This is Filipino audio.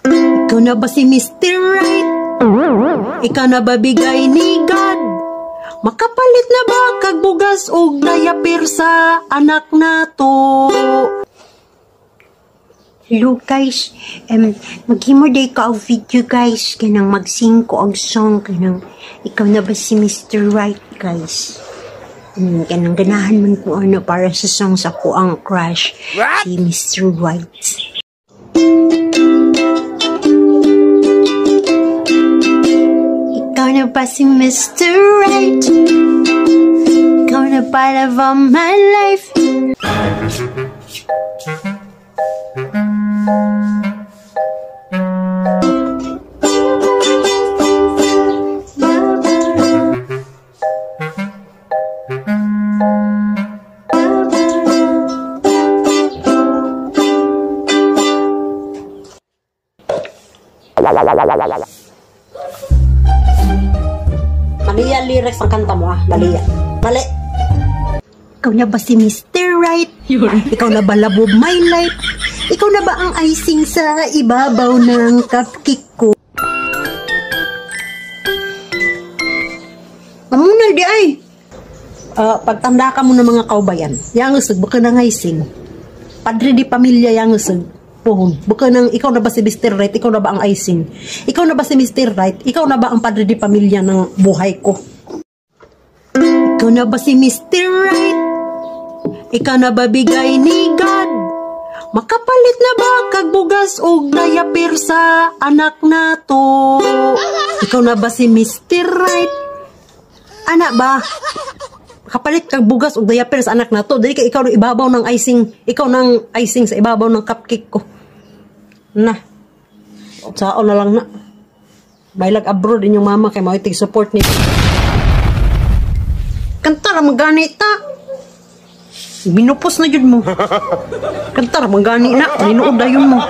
Ikaw na ba si Mr. Right? Ikaw na ba bigay ni God? Makapalit na ba kag bugas og diaper sa anak nato? Hello guys, maghimo day ka og video guys, kanang mag-sing ko og song, kanang ikaw na ba si Mr. Right guys. Kanang ganahan man ko ano para sa song sa ko ang crush, si Mr. Right. Ikaw na ba si Mr. Right? Ikaw na ba love of my life? Maliya lyrics ang kanta mo maliya. Mali. Ikaw na ba si Mr. Right? Ikaw na ba love of my life? Ikaw na ba ang icing sa ibabaw ng cupcake ko? Mamunal di ay. Pagtanda ka mo ng mga kaubayan, yang usog, baka nang icing. Padre di pamilya yang usog. Pohon, baka nang ikaw na ba si Mr. Right? Ikaw na ba ang icing? Ikaw na ba si Mr. Right? Ikaw na ba ang padre di pamilya ng buhay ko? Ikaw na ba si Mr. Right? Ikaw na ba bigay ni God? Makapalit na ba kag bugas og diaper sa anak nato? Ikaw na ba si Mr. Right? Anak ba? Kapalit kag bugas og diaper sa anak nato, dili kay ikaw ng ibabaw ng icing, ikaw nang icing sa ibabaw ng cupcake ko. Na. Sao na lang na. Bailag abroad inyong mama kay mao tig support ni. Kanta ra maganita. Minupos na jud mo. Kanta ra magani na, ninuod dayon mo.